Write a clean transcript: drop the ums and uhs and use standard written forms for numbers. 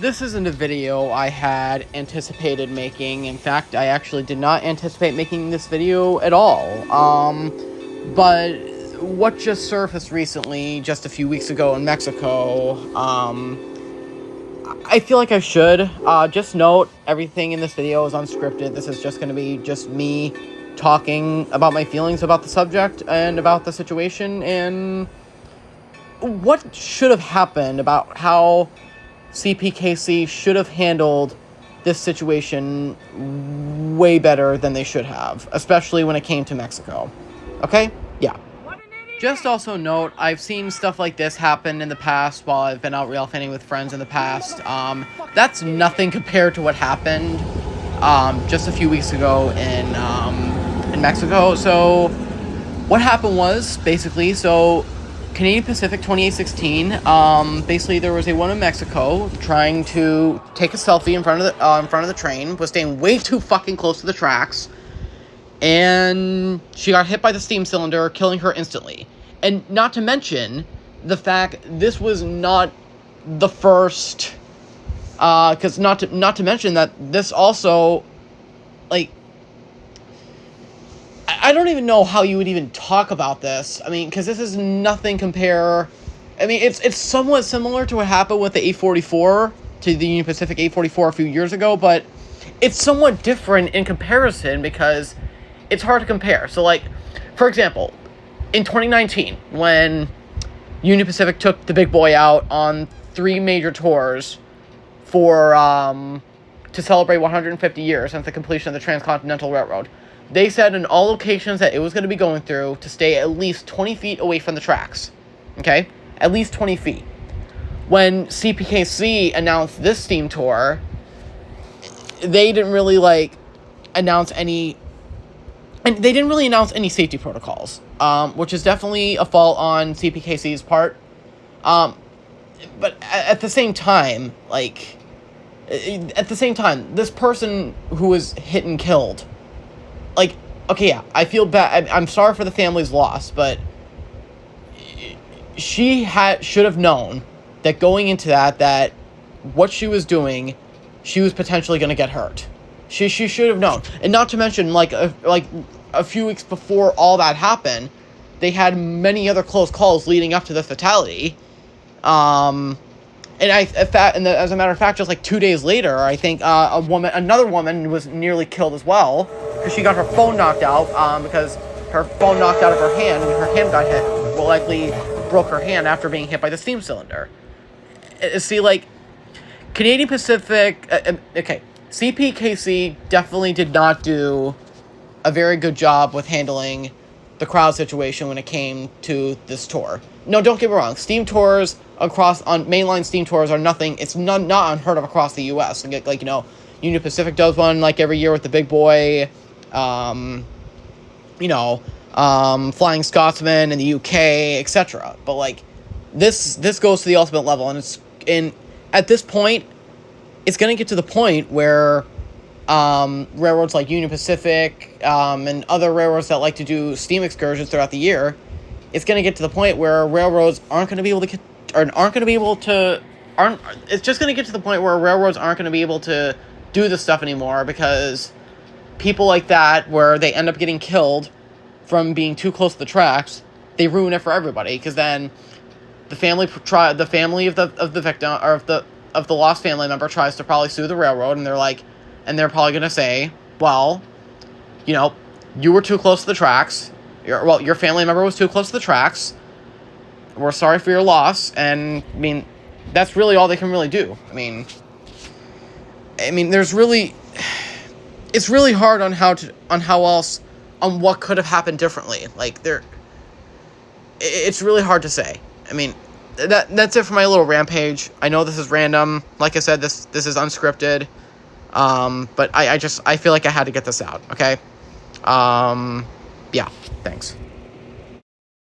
This isn't a video I had anticipated making. In fact, I actually did not anticipate making this video at all. But what just surfaced recently, just a few weeks ago in Mexico, I feel like I should. Just note, everything in this video is unscripted. This is just going to be just me talking about my feelings about the subject and about the situation and what should have happened, about how CPKC should have handled this situation way better than they should have, especially when it came to Mexico. Okay? Yeah. Just also note, I've seen stuff like this happen in the past while I've been out rail fanning with friends in the past. That's nothing compared to what happened just a few weeks ago in Mexico. So what happened was, basically, Canadian Pacific 2816, basically there was a woman in Mexico trying to take a selfie in front of the train, was staying way too fucking close to the tracks, and she got hit by the steam cylinder, killing her instantly. And not to mention the fact this was not the first, because not to mention that this also, like, I don't even know how you would even talk about this. I mean, because this is nothing compare. I mean, it's somewhat similar to what happened with the 844, to the Union Pacific 844 a few years ago, but it's somewhat different in comparison because it's hard to compare. So, like, for example, in 2019, when Union Pacific took the big boy out on 3 major tours for to celebrate 150 years since the completion of the Transcontinental Railroad, they said in all locations that it was going to be going through to stay at least 20 feet away from the tracks. Okay? At least 20 feet. When CPKC announced this steam tour, they didn't really, announce any safety protocols, which is definitely a fault on CPKC's part. But at the same time, this person who was hit and killed, okay, yeah, I feel bad. I'm sorry for the family's loss, but she should have known that going into that what she was doing, she was potentially going to get hurt. She should have known. And not to mention, a few weeks before all that happened, they had many other close calls leading up to the fatality. And as a matter of fact, just 2 days later, I think another woman was nearly killed as well because she got her phone knocked out because her phone knocked out of her hand and her hand got hit. Well, likely broke her hand after being hit by the steam cylinder. See, Canadian Pacific, CPKC definitely did not do a very good job with handling the crowd situation when it came to this tour. No, don't get me wrong. Steam tours on mainline steam tours are nothing. It's not unheard of across the U.S. Union Pacific does one every year with the big boy. Flying Scotsman in the UK, etc. But this goes to the ultimate level, and at this point, it's going to get to the point where railroads like Union Pacific and other railroads that like to do steam excursions throughout the year, it's going to get to the point where railroads it's just going to get to the point where railroads aren't going to be able to do this stuff anymore because people like that, where they end up getting killed from being too close to the tracks, they ruin it for everybody, because then the family of the victim, or of the lost family member, tries to probably sue the railroad, and they're probably going to say, well, you were too close to the tracks. Your family member was too close to the tracks. We're sorry for your loss. And, that's really all they can really do. It's really hard on what could have happened differently. It's really hard to say. That's it for my little rampage. I know this is random. Like I said, this is unscripted. But I feel like I had to get this out, okay? Yeah, thanks.